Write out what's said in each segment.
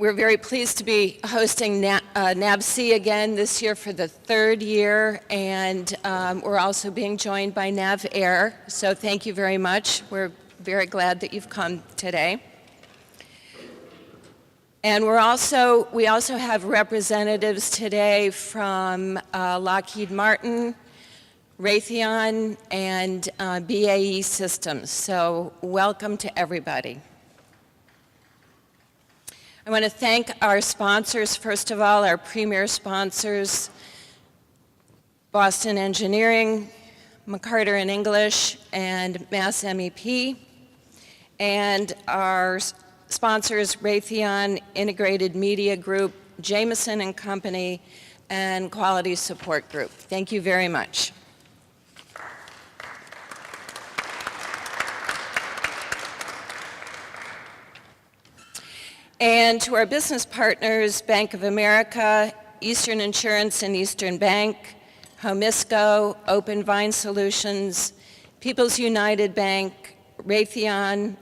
We're very pleased to be hosting NAVSEA again this year for the third year, and we're also being joined by NAVAIR, so thank you very much. We're very glad that you've come today. And we also have representatives today from Lockheed Martin, Raytheon, and BAE Systems, so welcome to everybody. I want to thank our sponsors, first of all, our premier sponsors, Boston Engineering, McCarter and English, and Mass MEP, and our sponsors, Raytheon, Integrated Media Group, Jameson and Company, and Quality Support Group. Thank you very much. And to our business partners, Bank of America, Eastern Insurance and Eastern Bank, Homisco, Open Vine Solutions, People's United Bank, Raytheon,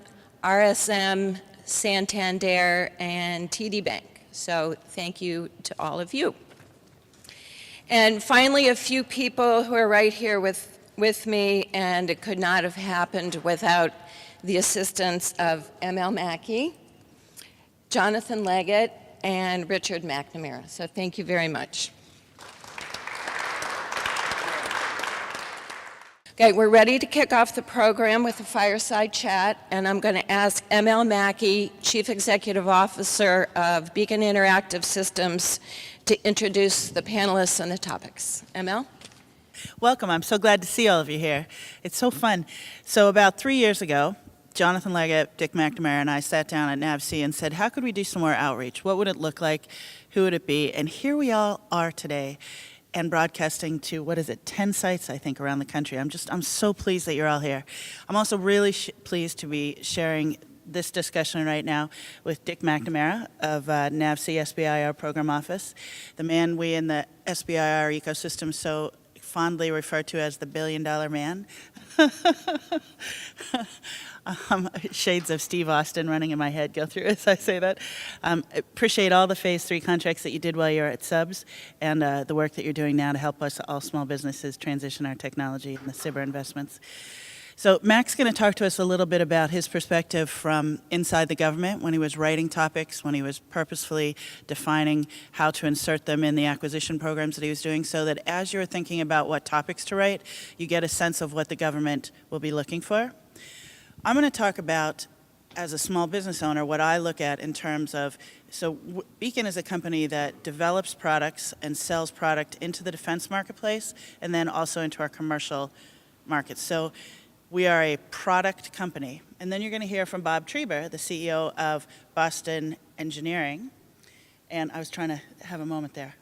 RSM, Santander, and TD Bank. So thank you to all of you. And finally, a few people who are right here with me, and it could not have happened without the assistance of ML Mackey, Jonathan Leggett, and Richard McNamara. So thank you very much. Okay, we're ready to kick off the program with a fireside chat, and I'm going to ask ML Mackey, Chief Executive Officer of Beacon Interactive Systems, to introduce the panelists and the topics. ML? Welcome. I'm so glad to see all of you here. It's so fun. So about 3 years ago, Jonathan Leggett, Dick McNamara, and I sat down at NAVSEA and said, how could we do some more outreach? What would it look like? Who would it be? And here we all are today, and broadcasting to, 10 sites, I think, around the country. I'm so pleased that you're all here. I'm also really pleased to be sharing this discussion right now with Dick McNamara of NAVSEA SBIR Program Office, the man we in the SBIR ecosystem so fondly refer to as the billion-dollar man. Shades of Steve Austin running in my head go through as I say that. Appreciate all the Phase 3 contracts that you did while you were at Subs, and the work that you're doing now to help us, all small businesses, transition our technology and the cyber investments. So Mac's going to talk to us a little bit about his perspective from inside the government when he was writing topics, when he was purposefully defining how to insert them in the acquisition programs that he was doing, so that as you're thinking about what topics to write, you get a sense of what the government will be looking for. I'm going to talk about, as a small business owner, what I look at in terms of, so Beacon is a company that develops products and sells product into the defense marketplace and then also into our commercial markets. So we are a product company. And then you're going to hear from Bob Treber, the CEO of Boston Engineering. And I was trying to have a moment there.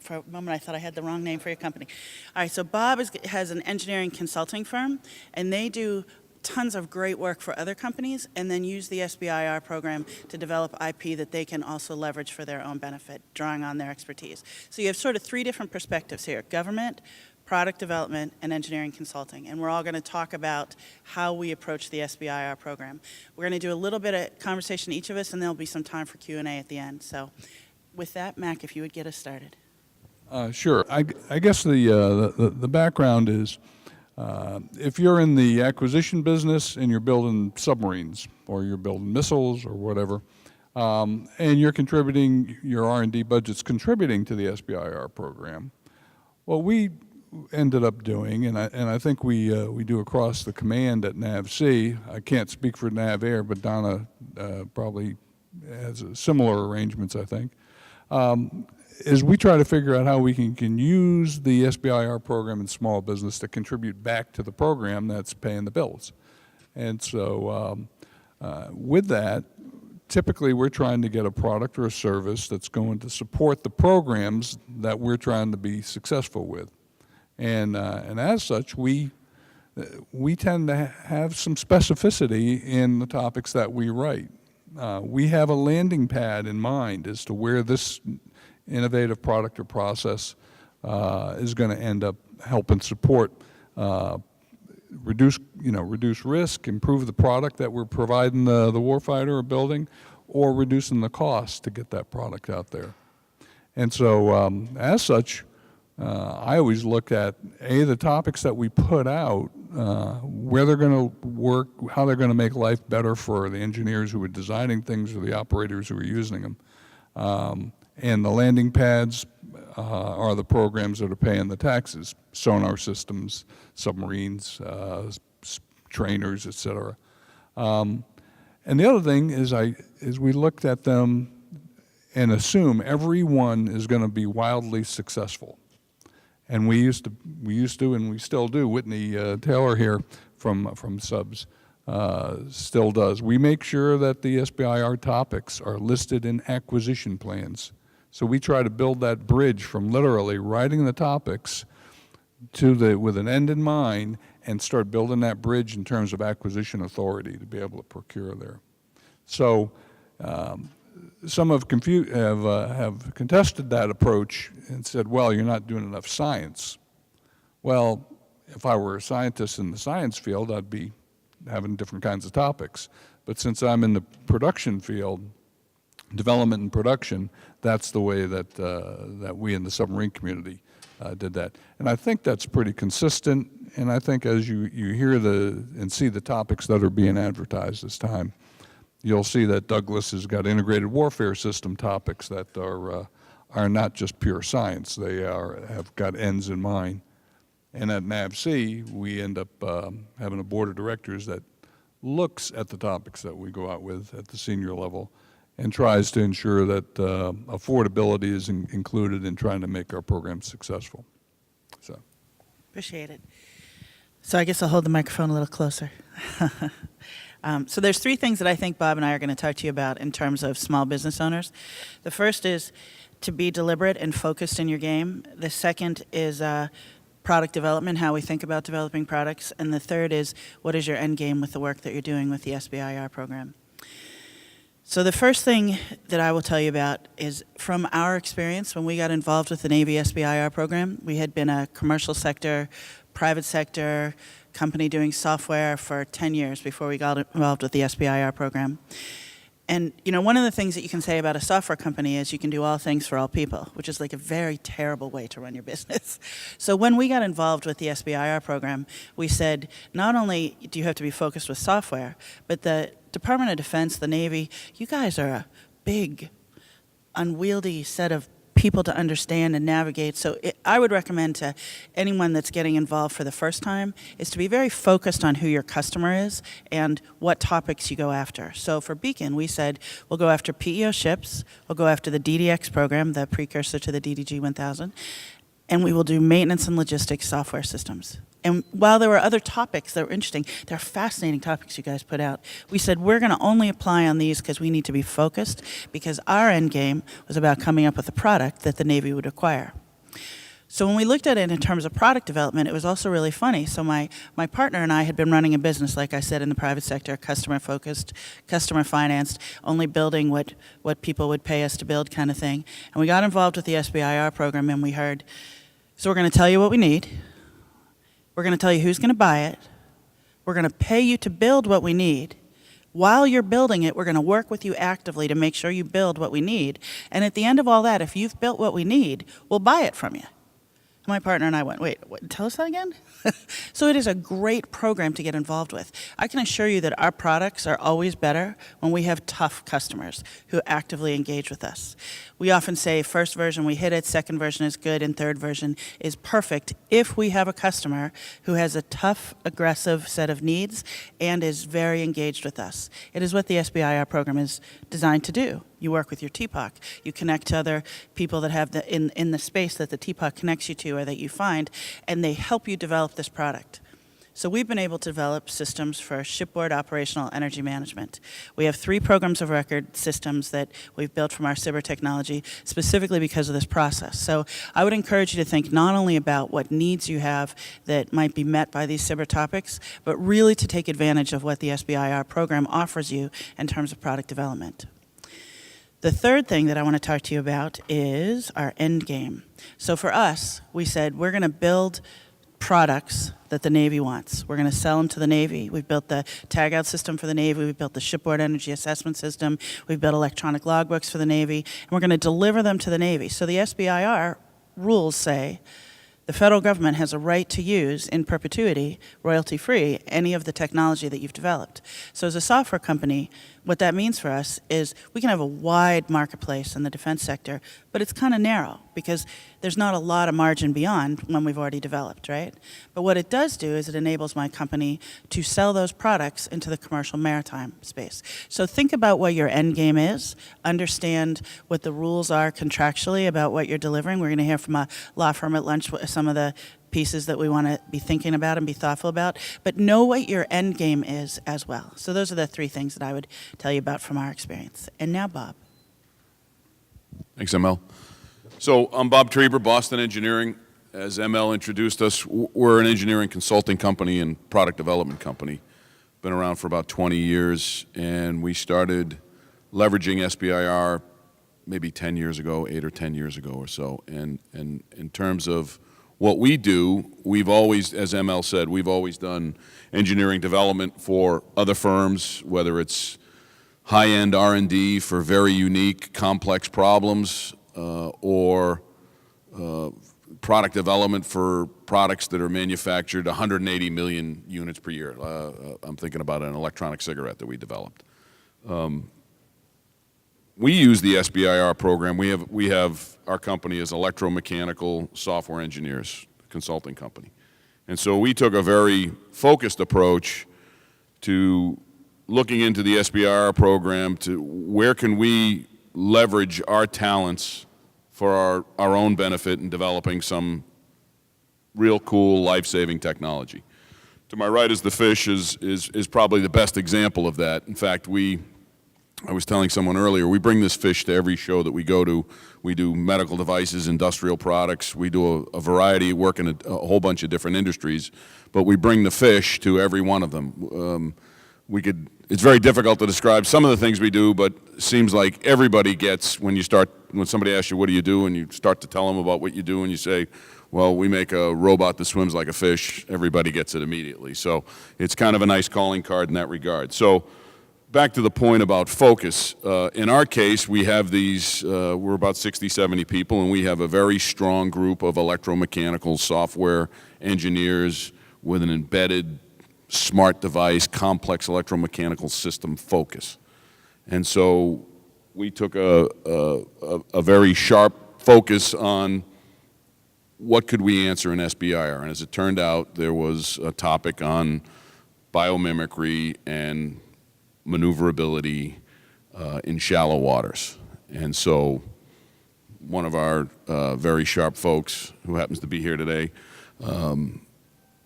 For a moment, I thought I had the wrong name for your company. All right, so Bob has an engineering consulting firm, and they do tons of great work for other companies and then use the SBIR program to develop IP that they can also leverage for their own benefit, drawing on their expertise. So you have sort of three different perspectives here: government, product development, and engineering consulting. And we're all going to talk about how we approach the SBIR program. We're going to do a little bit of conversation, each of us, and there'll be some time for Q&A at the end. So with that, Mac, if you would get us started. Sure. I guess the background is, if you're in the acquisition business and you're building submarines or you're building missiles or whatever, and you're contributing, your R&D budget's contributing to the SBIR program, what we ended up doing, and I think we do across the command at NAVSEA, I can't speak for NAVAIR, but Donna probably has similar arrangements, I think, is we try to figure out how we can use the SBIR program in small business to contribute back to the program that's paying the bills. And so with that, typically we're trying to get a product or a service that's going to support the programs that we're trying to be successful with. And as such, we tend to have some specificity in the topics that we write. We have a landing pad in mind as to where this innovative product or process is going to end up helping support, reduce risk, improve the product that we're providing the warfighter or building, or reducing the cost to get that product out there. And so, as such, I always look at, the topics that we put out, where they're going to work, how they're going to make life better for the engineers who are designing things or the operators who are using them. And the landing pads are the programs that are paying the taxes, sonar systems, submarines, trainers, et cetera. And the other thing is we looked at them and assume every one is going to be wildly successful. And we used to, and we still do. Whitney Taylor here from Subs still does. We make sure that the SBIR topics are listed in acquisition plans. So we try to build that bridge from literally writing the topics with an end in mind, and start building that bridge in terms of acquisition authority to be able to procure there. So some have contested that approach and said, well, you're not doing enough science. Well, if I were a scientist in the science field, I'd be having different kinds of topics. But since I'm in the production field, development and production, that's the way that we in the submarine community did that. And I think that's pretty consistent, and I think as you hear and see the topics that are being advertised this time, you'll see that Douglas has got integrated warfare system topics that are not just pure science. They have got ends in mind. And at NAVSEA, we end up having a board of directors that looks at the topics that we go out with at the senior level and tries to ensure that affordability is included in trying to make our program successful. So, Appreciate it. So I guess I'll hold the microphone a little closer. So there's three things that I think Bob and I are going to talk to you about in terms of small business owners. The first is to be deliberate and focused in your game. The second is product development, how we think about developing products. And the third is, what is your end game with the work that you're doing with the SBIR program? So the first thing that I will tell you about is from our experience when we got involved with the Navy SBIR program. We had been a commercial sector, private sector company doing software for 10 years before we got involved with the SBIR program. And you know, one of the things that you can say about a software company is you can do all things for all people, which is like a very terrible way to run your business. So when we got involved with the SBIR program, we said, not only do you have to be focused with software, but the Department of Defense, the Navy, you guys are a big, unwieldy set of people to understand and navigate. So I would recommend to anyone that's getting involved for the first time is to be very focused on who your customer is and what topics you go after. So for Beacon, we said we'll go after PEO ships, we'll go after the DDX program, the precursor to the DDG 1000, and we will do maintenance and logistics software systems. And while there were other topics that were interesting, they're fascinating topics you guys put out. We said we're going to only apply on these because we need to be focused, because our end game was about coming up with a product that the Navy would require. So when we looked at it in terms of product development, it was also really funny. So my partner and I had been running a business, like I said, in the private sector, customer-focused, customer-financed, only building what people would pay us to build kind of thing. And we got involved with the SBIR program, and we heard, so we're going to tell you what we need. We're going to tell you who's going to buy it. We're going to pay you to build what we need. While you're building it, we're going to work with you actively to make sure you build what we need. And at the end of all that, if you've built what we need, we'll buy it from you. My partner and I went, wait, what, tell us that again? So it is a great program to get involved with. I can assure you that our products are always better when we have tough customers who actively engage with us. We often say first version we hit it, second version is good, and third version is perfect if we have a customer who has a tough, aggressive set of needs and is very engaged with us. It is what the SBIR program is designed to do. You work with your TPOC. You connect to other people that have in the space that the TPOC connects you to or that you find, and they help you develop this product. So we've been able to develop systems for shipboard operational energy management. We have 3 programs of record systems that we've built from our cyber technology specifically because of this process. So I would encourage you to think not only about what needs you have that might be met by these cyber topics, but really to take advantage of what the SBIR program offers you in terms of product development. The third thing that I want to talk to you about is our end game. So for us, we said we're going to build products that the Navy wants. We're going to sell them to the Navy. We've built the tag-out system for the Navy. We've built the shipboard energy assessment system. We've built electronic logbooks for the Navy. And we're going to deliver them to the Navy. So the SBIR rules say the federal government has a right to use, in perpetuity, royalty-free, any of the technology that you've developed. So as a software company, what that means for us is we can have a wide marketplace in the defense sector, but it's kind of narrow because there's not a lot of margin beyond when we've already developed, right? But what it does do is it enables my company to sell those products into the commercial maritime space. So think about what your end game is, understand what the rules are contractually about what you're delivering. We're going to hear from a law firm at lunch some of the pieces that we want to be thinking about and be thoughtful about, but know what your end game is as well. So those are the three things that I would tell you about from our experience. And now, Bob. Thanks, ML. So I'm Bob Trieber, Boston Engineering. As ML introduced us, we're an engineering consulting company and product development company. Been around for about 20 years, and we started leveraging SBIR maybe 10 years ago, 8 or 10 years ago or so. And in terms of what we do, we've always, as ML said, we've always done engineering development for other firms, whether it's high-end R&D for very unique, complex problems, or product development for products that are manufactured 180 million units per year. I'm thinking about an electronic cigarette that we developed. We use the SBIR program. We have our company as electromechanical software engineers, consulting company. And so we took a very focused approach to looking into the SBIR program to where can we leverage our talents for our own benefit in developing some real cool life-saving technology. To my right is the fish is probably the best example of that. In fact, I was telling someone earlier, we bring this fish to every show that we go to. We do medical devices, industrial products. We do a variety, work in a whole bunch of different industries, but we bring the fish to every one of them. It's very difficult to describe some of the things we do, but it seems like everybody gets, when somebody asks you, what do you do, and you start to tell them about what you do, and you say, well, we make a robot that swims like a fish, everybody gets it immediately. So it's kind of a nice calling card in that regard. So back to the point about focus. In our case, we have these, we're about 60, 70 people, and we have a very strong group of electromechanical software engineers with an embedded smart device, complex electromechanical system focus. And so we took a very sharp focus on what could we answer in SBIR. And as it turned out, there was a topic on biomimicry and maneuverability in shallow waters. And so one of our very sharp folks, who happens to be here today,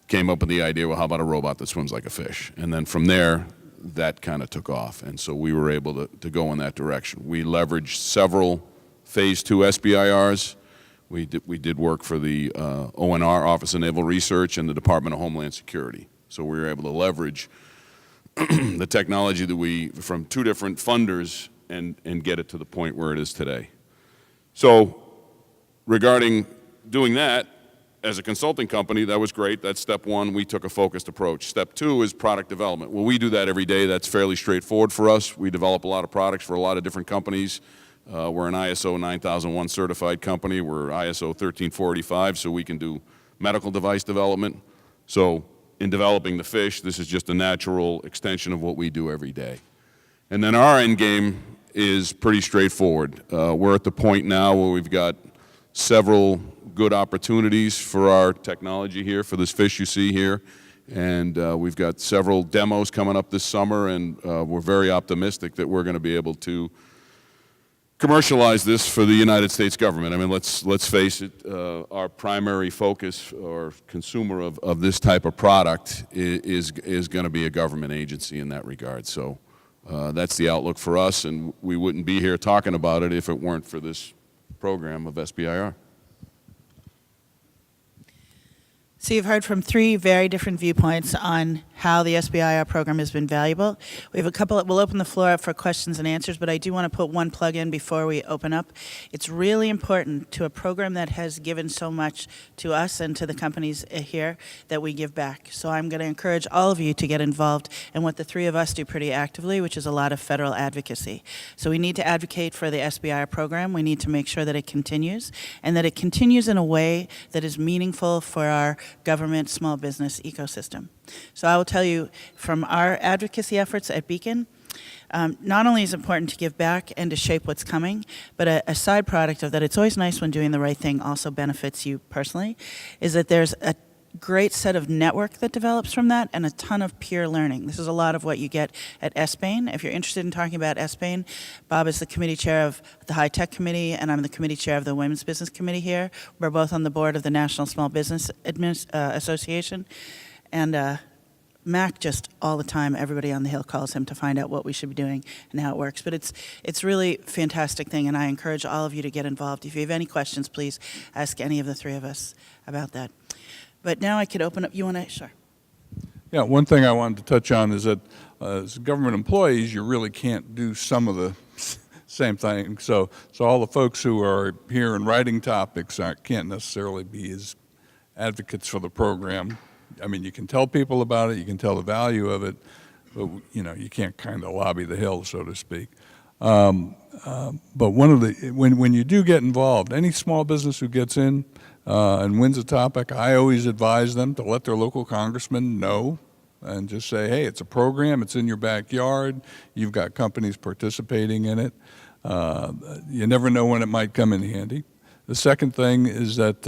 came up with the idea, well, how about a robot that swims like a fish? And then from there, that kind of took off. And so we were able to go in that direction. We leveraged several Phase 2 SBIRs. We did work for the ONR, Office of Naval Research, and the Department of Homeland Security. So we were able to leverage the technology that from two different funders and get it to the point where it is today. So regarding doing that, as a consulting company, that was great. That's step one. We took a focused approach. Step two is product development. Well, we do that every day. That's fairly straightforward for us. We develop a lot of products for a lot of different companies. We're an ISO 9001 certified company. We're ISO 13485, so we can do medical device development. So in developing the fish, this is just a natural extension of what we do every day. And then our end game is pretty straightforward. We're at the point now where we've got several good opportunities for our technology here, for this fish you see here. And we've got several demos coming up this summer, and we're very optimistic that we're going to be able to commercialize this for the United States government. I mean, let's face it, our primary focus or consumer of this type of product is going to be a government agency in that regard. So that's the outlook for us, and we wouldn't be here talking about it if it weren't for this program of SBIR. So you've heard from three very different viewpoints on how the SBIR program has been valuable. We have a couple, we'll open the floor up for questions and answers, but I do want to put one plug in before we open up. It's really important to a program that has given so much to us and to the companies here that we give back. So I'm going to encourage all of you to get involved in what the three of us do pretty actively, which is a lot of federal advocacy. So we need to advocate for the SBIR program. We need to make sure that it continues, and that it continues in a way that is meaningful for our government small business ecosystem. So I will tell you, from our advocacy efforts at Beacon, not only is it important to give back and to shape what's coming, but a side product of that, it's always nice when doing the right thing also benefits you personally, is that there's a great set of network that develops from that and a ton of peer learning. This is a lot of what you get at SBAIN. If you're interested in talking about SBAIN, Bob is the committee chair of the High Tech Committee, and I'm the committee chair of the Women's Business Committee here. We're both on the board of the National Small Business Association. And Mac just all the time, everybody on the Hill calls him to find out what we should be doing and how it works. But it's really a fantastic thing, and I encourage all of you to get involved. If you have any questions, please ask any of the three of us about that. But now I could open up. You want to? Sure. Yeah, one thing I wanted to touch on is that as government employees, you really can't do some of the same thing. So all the folks who are here and writing topics can't necessarily be as advocates for the program. I mean, you can tell people about it, you can tell the value of it, but you can't kind of lobby the Hill, so to speak. But one of the when you do get involved, any small business who gets in and wins a topic, I always advise them to let their local congressman know and just say, hey, it's a program, it's in your backyard, you've got companies participating in it. You never know when it might come in handy. The second thing is that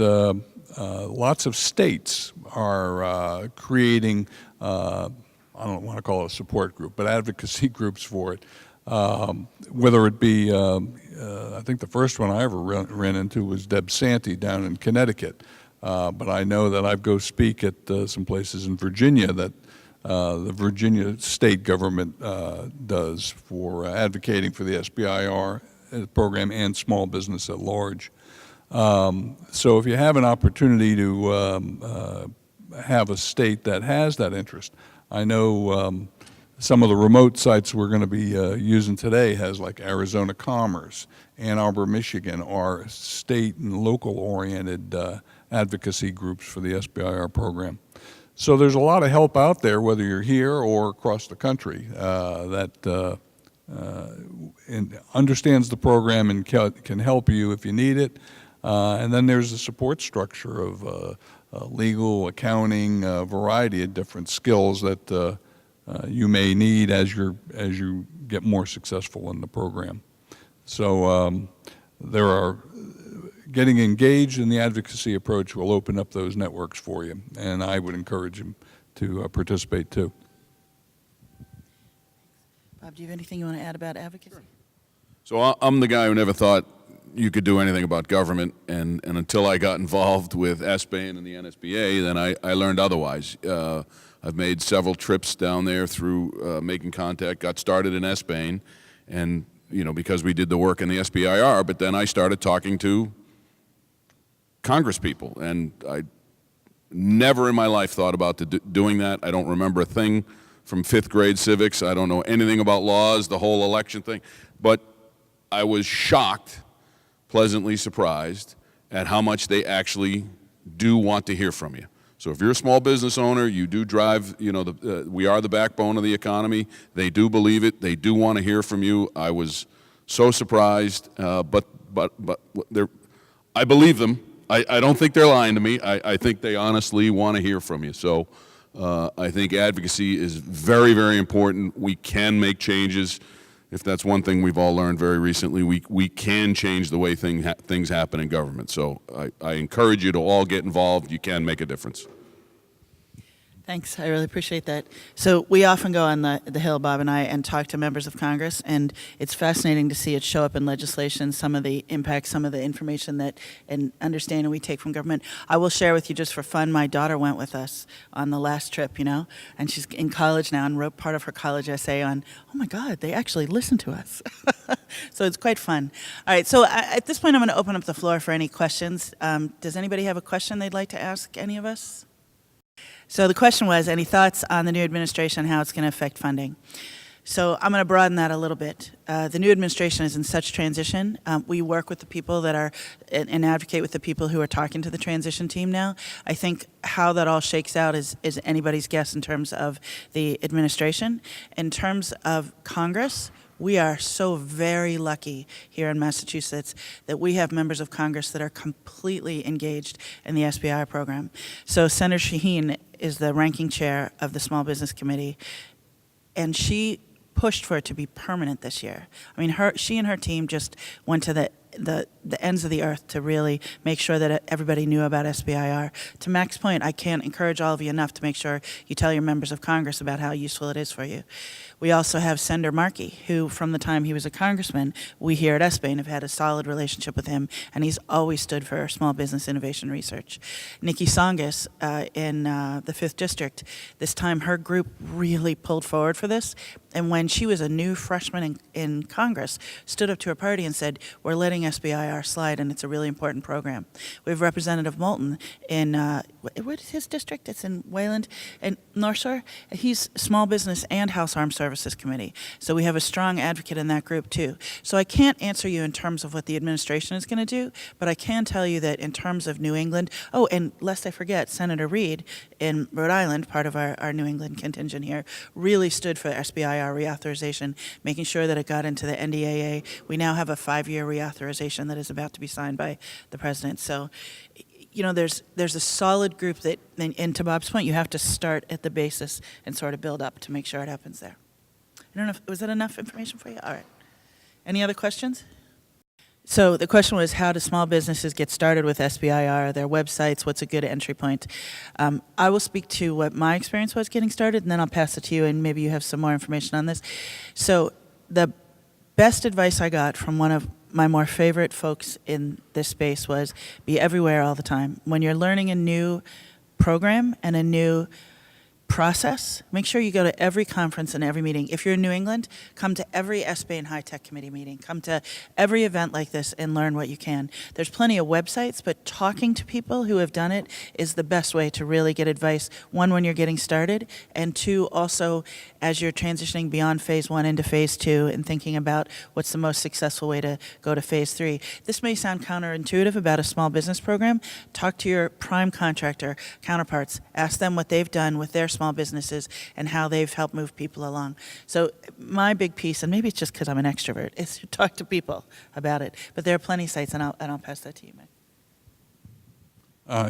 lots of states are creating, I don't want to call it a support group, but advocacy groups for it. Whether it be, I think the first one I ever ran into was Deb Santee down in Connecticut. But I know that I go speak at some places in Virginia that the Virginia state government does for advocating for the SBIR program and small business at large. So if you have an opportunity to have a state that has that interest, I know some of the remote sites we're going to be using today has like Arizona Commerce, Ann Arbor, Michigan, are state and local oriented advocacy groups for the SBIR program. So there's a lot of help out there, whether you're here or across the country, that understands the program and can help you if you need it. And then there's the support structure of legal, accounting, a variety of different skills that you may need as you get more successful in the program. So there are getting engaged in the advocacy approach will open up those networks for you, and I would encourage them to participate too. Bob, do you have anything you want to add about advocacy? So I'm the guy who never thought you could do anything about government, and until I got involved with SBAIN and the NSBA, then I learned otherwise. I've made several trips down there through making contact, got started in SBAIN, and because we did the work in the SBIR, but then I started talking to Congress people, and I never in my life thought about doing that. I don't remember a thing from 5th grade civics. I don't know anything about laws, the whole election thing, but I was shocked, pleasantly surprised at how much they actually do want to hear from you. So if you're a small business owner, you do drive, we are the backbone of the economy. They do believe it. They do want to hear from you. I was so surprised, but I believe them. I don't think they're lying to me. I think they honestly want to hear from you. So I think advocacy is very, very important. We can make changes. If that's one thing we've all learned very recently, we can change the way things happen in government. So I encourage you to all get involved. You can make a difference. Thanks. I really appreciate that. So we often go on the Hill, Bob and I, and talk to members of Congress, and it's fascinating to see it show up in legislation, some of the impacts, some of the information that and understanding we take from government. I will share with you just for fun, my daughter went with us on the last trip, and she's in college now and wrote part of her college essay on, oh my God, they actually listen to us. So it's quite fun. All right, so at this point I'm going to open up the floor for any questions. Does anybody have a question they'd like to ask any of us? So the question was, any thoughts on the new administration and how it's going to affect funding? So I'm going to broaden that a little bit. The new administration is in such transition. We work with the people that are, and advocate with the people who are talking to the transition team now. I think how that all shakes out is anybody's guess in terms of the administration. In terms of Congress, we are so very lucky here in Massachusetts that we have members of Congress that are completely engaged in the SBIR program. So Senator Shaheen is the ranking chair of the Small Business Committee, and she pushed for it to be permanent this year. I mean, she and her team just went to the ends of the earth to really make sure that everybody knew about SBIR. To Mac's point, I can't encourage all of you enough to make sure you tell your members of Congress about how useful it is for you. We also have Senator Markey, who from the time he was a congressman, we here at SBAIN have had a solid relationship with him, and he's always stood for small business innovation research. Nikki Songus in the 5th District, this time her group really pulled forward for this, and when she was a new freshman in Congress, stood up to her party and said, we're letting SBIR slide, and it's a really important program. We have Representative Moulton in, what is his district? It's in Wayland and North Shore. He's Small Business and House Armed Services Committee. So we have a strong advocate in that group too. So I can't answer you in terms of what the administration is going to do, but I can tell you that in terms of New England, oh, and lest I forget, Senator Reed in Rhode Island, part of our New England contingent here, really stood for SBIR reauthorization, making sure that it got into the NDAA. We now have a 5-year reauthorization that is about to be signed by the president. So, you know, there's a solid group that, and to Bob's point, you have to start at the basis and sort of build up to make sure it happens there. I don't know, was that enough information for you? All right. Any other questions? So the question was, how do small businesses get started with SBIR, their websites, what's a good entry point? I will speak to what my experience was getting started, and then I'll pass it to you, and maybe you have some more information on this. So the best advice I got from one of my more favorite folks in this space was be everywhere all the time. When you're learning a new program and a new process, make sure you go to every conference and every meeting. If you're in New England, come to every SBAIN High Tech Committee meeting. Come to every event like this and learn what you can. There's plenty of websites, but talking to people who have done it is the best way to really get advice. One, when you're getting started, and two, also as you're transitioning beyond phase 1 into phase 2 and thinking about what's the most successful way to go to phase 3. This may sound counterintuitive about a small business program. Talk to your prime contractor counterparts. Ask them what they've done with their small businesses and how they've helped move people along. So my big piece, and maybe it's just because I'm an extrovert, is to talk to people about it. But there are plenty of sites, and I'll pass that to you, Mike.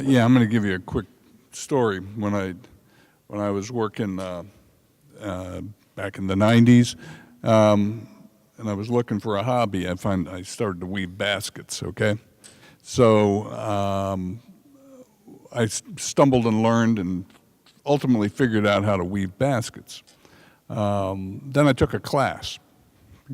Yeah, I'm going to give you a quick story. When I was working back in the 90s, and I was looking for a hobby, I started to weave baskets. Okay, so I stumbled and learned and ultimately figured out how to weave baskets. Then I took a class.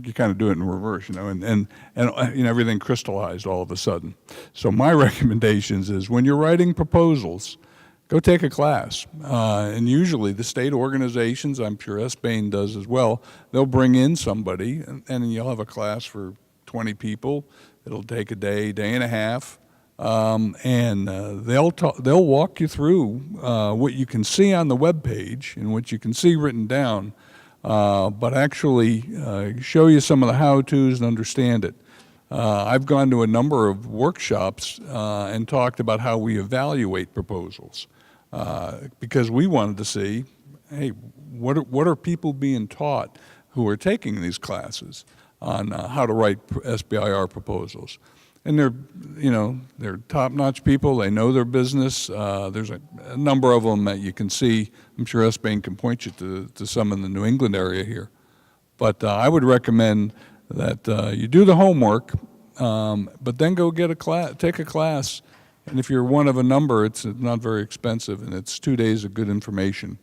You kind of do it in reverse, you know, and you know, everything crystallized all of a sudden. So my recommendations is when you're writing proposals, go take a class. And usually the state organizations, I'm sure SBAIN does as well, they'll bring in somebody, and you'll have a class for 20 people. It'll take a day, day and a half. And they'll walk you through what you can see on the web page and what you can see written down, but actually show you some of the how-tos and understand it. I've gone to a number of workshops and talked about how we evaluate proposals because we wanted to see, hey, what are people being taught who are taking these classes on how to write SBIR proposals. And they're top-notch people. They know their business. There's a number of them that you can see. I'm sure SBAIN can point you to some in the New England area here. But I would recommend that you do the homework, but then go get a class, take a class. And if you're one of a number, it's not very expensive, and it's 2 days of good information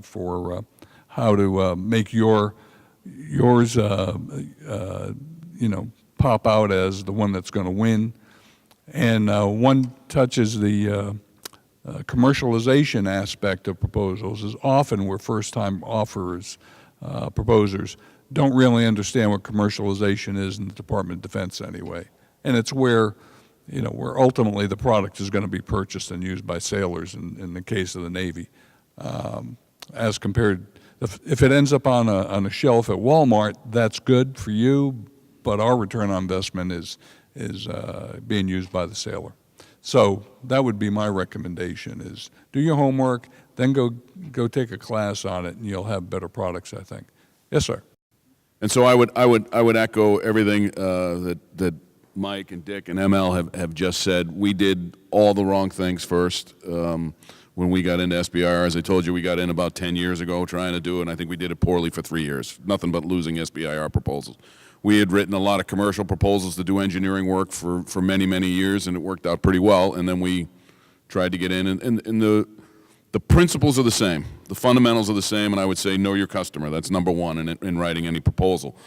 for how to make yours, pop out as the one that's going to win. And one touches the commercialization aspect of proposals is often where first-time offerers, proposers, don't really understand what commercialization is in the Department of Defense anyway. And it's where where ultimately the product is going to be purchased and used by sailors in the case of the Navy. As compared, if it ends up on a shelf at Walmart, that's good for you, but our return on investment is being used by the sailor. So that would be my recommendation: is do your homework, then go take a class on it, and you'll have better products, I think. Yes, sir. And so I would echo everything that Mike and Dick and ML have just said. We did all the wrong things first when we got into SBIR. As I told you, we got in about 10 years ago trying to do it, and I think we did it poorly for 3 years. Nothing but losing SBIR proposals. We had written a lot of commercial proposals to do engineering work for many, many years, and it worked out pretty well. And then we tried to get in, and the principles are the same. The fundamentals are the same, and I would say know your customer. That's number one in writing any proposal.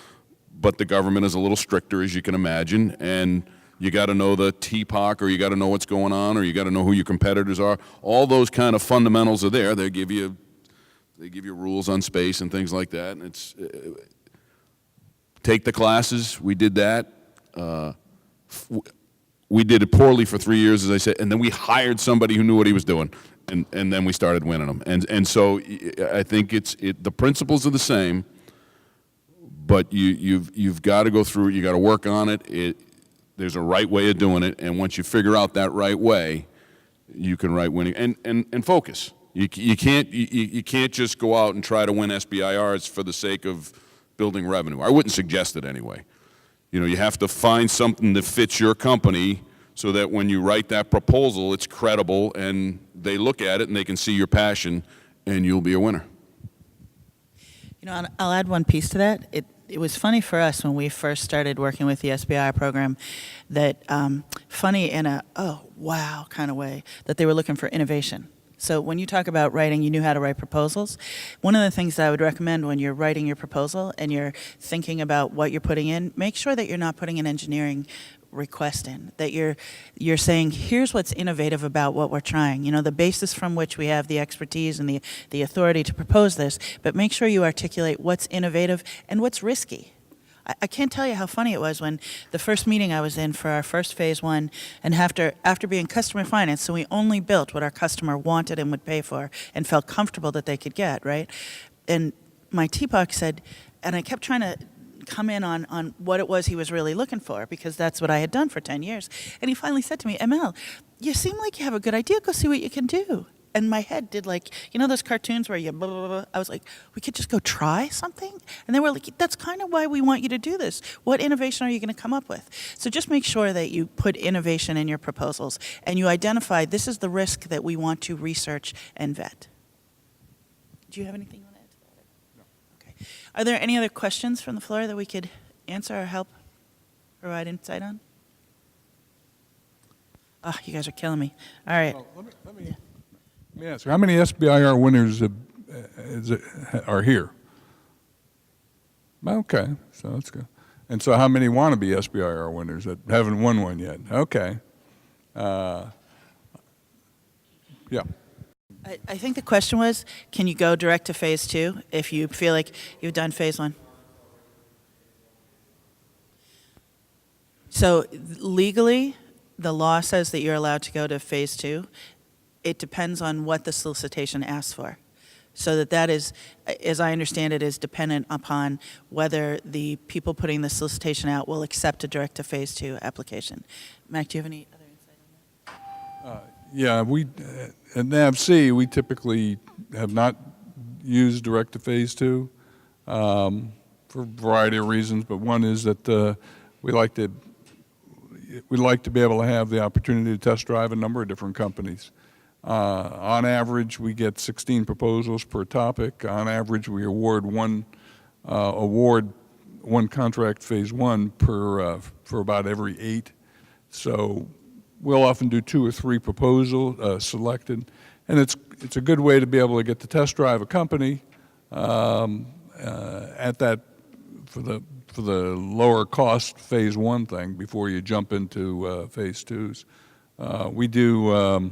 But the government is a little stricter, as you can imagine, and you got to know the TPOC, or you got to know what's going on, or you got to know who your competitors are. All those kind of fundamentals are there. They give you rules on space and things like that, and it's take the classes. We did that. We did it poorly for 3 years, as I said, and then we hired somebody who knew what he was doing, and then we started winning them. And so I think the principles are the same, but you've got to go through it. You got to work on it. There's a right way of doing it, and once you figure out that right way, you can write winning and focus. You can't just go out and try to win SBIRs for the sake of building revenue. I wouldn't suggest it anyway. You have to find something that fits your company so that when you write that proposal, it's credible and they look at it and they can see your passion, and you'll be a winner. I'll add one piece to that. It was funny for us when we first started working with the SBI program that, funny in a, oh, wow kind of way, that they were looking for innovation. So when you talk about writing, you knew how to write proposals. One of the things that I would recommend when you're writing your proposal and you're thinking about what you're putting in, make sure that you're not putting an engineering request in, that you're saying, here's what's innovative about what we're trying, the basis from which we have the expertise and the authority to propose this, but make sure you articulate what's innovative and what's risky. I can't tell you how funny it was when the first meeting I was in for our first phase one, and after being customer finance, so we only built what our customer wanted and would pay for and felt comfortable that they could get, right? And my TPOC said, and I kept trying to come in on what it was he was really looking for, because that's what I had done for 10 years. And he finally said to me, ML, you seem like you have a good idea. Go see what you can do. And my head did those cartoons where you blah, blah, blah. I was like, we could just go try something? And they were like, that's kind of why we want you to do this. What innovation are you going to come up with? So just make sure that you put innovation in your proposals and you identify this is the risk that we want to research and vet. Do you have anything you want to add to that? No. Okay. Are there any other questions from the floor that we could answer or help provide insight on? Oh, you guys are killing me. All right. Well, let me ask you, how many SBIR winners are here? Okay, so that's good. And so how many want to be SBIR winners that haven't won one yet? Okay. Yeah. I think the question was, can you go direct to phase two if you feel like you've done phase one? So legally, the law says that you're allowed to go to phase two. It depends on what the solicitation asks for. So that is, as I understand it, is dependent upon whether the people putting the solicitation out will accept a direct to phase two application. Mac, do you have any other insight on that? Yeah, at NAVSEA, we typically have not used direct to phase two for a variety of reasons, but one is that we like to be able to have the opportunity to test drive a number of different companies. On average, we get 16 proposals per topic. On average, we award one contract phase one for about every 8. So we'll often do 2 or 3 proposals selected, and it's a good way to be able to get to test drive a company at that for the lower cost phase one thing before you jump into phase twos. We do.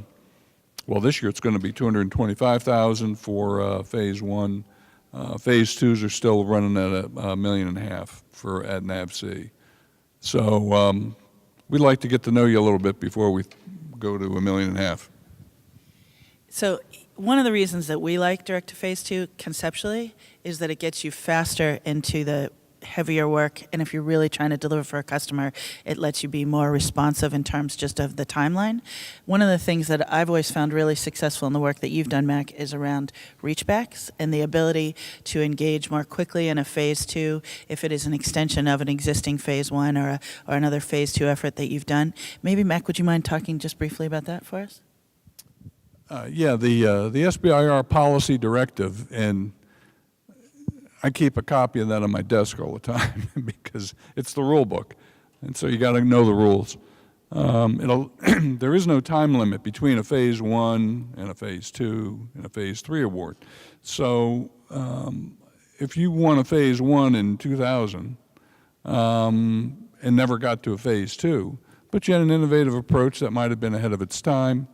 Well, this year it's going to be $225,000 for phase one. Phase twos are still running at $1.5 million at NAVSEA. So we'd like to get to know you a little bit before we go to $1.5 million. So one of the reasons that we like direct to phase 2 conceptually is that it gets you faster into the heavier work, and if you're really trying to deliver for a customer, it lets you be more responsive in terms just of the timeline. One of the things that I've always found really successful in the work that you've done, Mac, is around reachbacks and the ability to engage more quickly in a phase 2 if it is an extension of an existing phase 1 or another phase 2 effort that you've done. Maybe, Mac, would you mind talking just briefly about that for us? Yeah, the SBIR policy directive, and I keep a copy of that on my desk all the time because it's the rule book, and so you got to know the rules. There is no time limit between a phase 1 and a phase 2 and a phase 3 award. So if you won a phase 1 in 2000 and never got to a phase 2, but you had an innovative approach that might have been ahead of its time,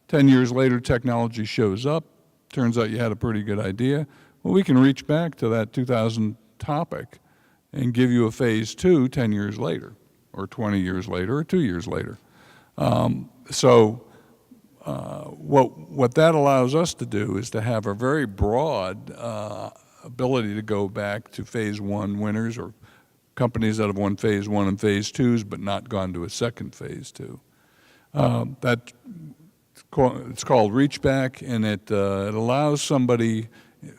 10 years later technology shows up, turns out you had a pretty good idea, well, we can reach back to that 2000 topic and give you a phase 2 10 years later, or 20 years later, or 2 years later. What that allows us to do is to have a very broad ability to go back to phase 1 winners or companies that have won phase 1 and phase 2s but not gone to a second phase 2. It's called reach back, and it allows somebody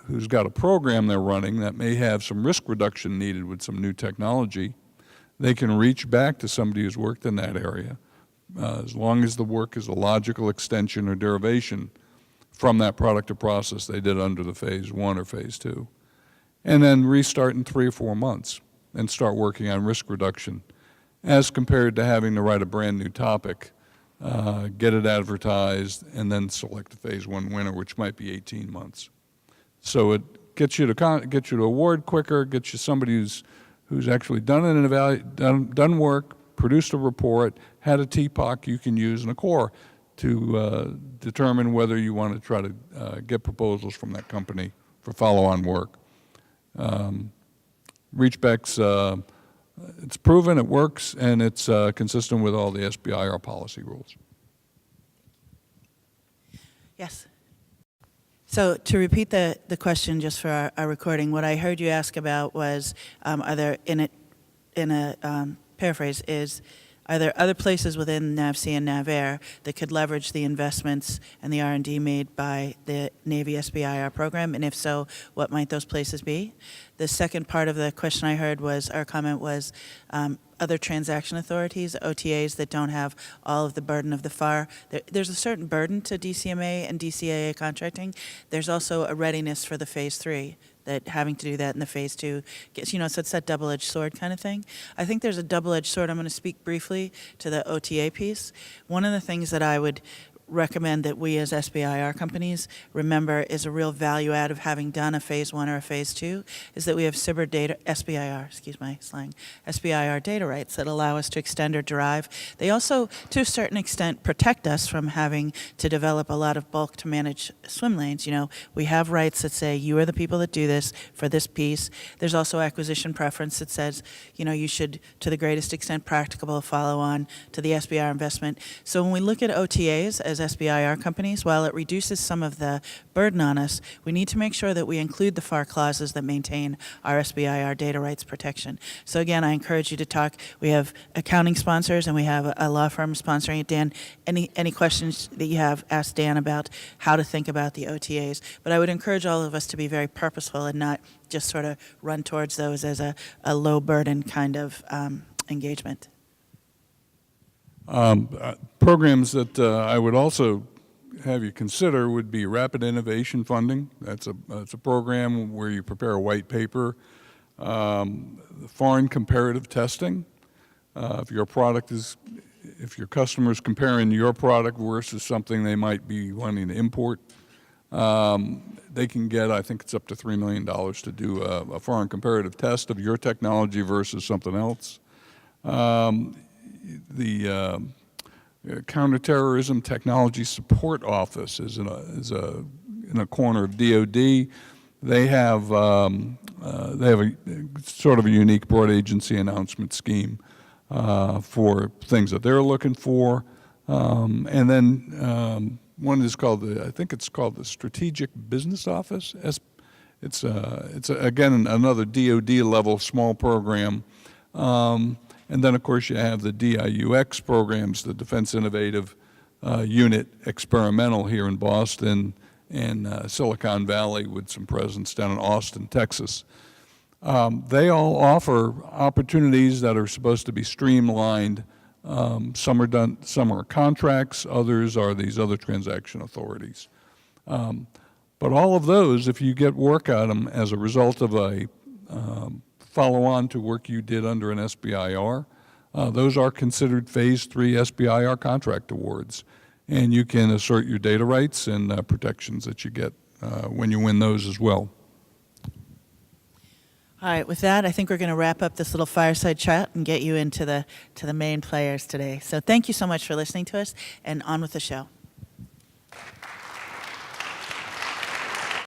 who's got a program they're running that may have some risk reduction needed with some new technology. They can reach back to somebody who's worked in that area, as long as the work is a logical extension or derivation from that product or process they did under the phase 1 or phase 2. And then restart in 3 or 4 months and start working on risk reduction, as compared to having to write a brand new topic, get it advertised, and then select a phase 1 winner, which might be 18 months. So it gets you to award quicker, gets you somebody who's actually done work, produced a report, had a TPOC you can use in a core to determine whether you want to try to get proposals from that company for follow-on work. Reachbacks, it's proven, it works, and it's consistent with all the SBIR policy rules. Yes. So to repeat the question just for our recording, what I heard you ask about was, are there, in a paraphrase, are there other places within NAVSEA and NAVAIR that could leverage the investments and the R&D made by the Navy SBIR program? And if so, what might those places be? The second part of the question I heard was, our comment was, other transaction authorities, OTAs that don't have all of the burden of the FAR. There's a certain burden to DCMA and DCAA contracting. There's also a readiness for the phase 3, that having to do that in the phase 2 gets, so it's that double-edged sword kind of thing. I think there's a double-edged sword. I'm going to speak briefly to the OTA piece. One of the things that I would recommend that we as SBIR companies remember is a real value add of having done a phase 1 or a phase 2 is that we have SBIR data rights that allow us to extend or derive. They also, to a certain extent, protect us from having to develop a lot of bulk to manage swim lanes. We have rights that say you are the people that do this for this piece. There's also acquisition preference that says, you should, to the greatest extent practicable, follow on to the SBIR investment. So when we look at OTAs as SBIR companies, while it reduces some of the burden on us, we need to make sure that we include the FAR clauses that maintain our SBIR data rights protection. So again, I encourage you to talk. We have accounting sponsors and we have a law firm sponsoring it. Dan, any questions that you have, ask Dan about how to think about the OTAs. But I would encourage all of us to be very purposeful and not just sort of run towards those as a low burden kind of engagement. Programs that I would also have you consider would be rapid innovation funding. That's a program where you prepare a white paper. Foreign comparative testing. If your customer's comparing your product versus something they might be wanting to import, they can get, I think it's up to $3 million to do a foreign comparative test of your technology versus something else. The Counterterrorism Technology Support Office is in a corner of DoD. They have a sort of a unique broad agency announcement scheme for things that they're looking for. And then one is called I think it's called the Strategic Business Office. It's again another DoD level small program. And then of course you have the DIUX programs, the Defense Innovative Unit Experimental here in Boston and Silicon Valley with some presence down in Austin, Texas. They all offer opportunities that are supposed to be streamlined. Some are contracts, others are these other transaction authorities. But all of those, if you get work at them as a result of a follow-on to work you did under an SBIR, those are considered Phase 3 SBIR contract awards. And you can assert your data rights and protections that you get when you win those as well. All right, with that, I think we're going to wrap up this little fireside chat and get you into the main players today. So thank you so much for listening to us, and on with the show.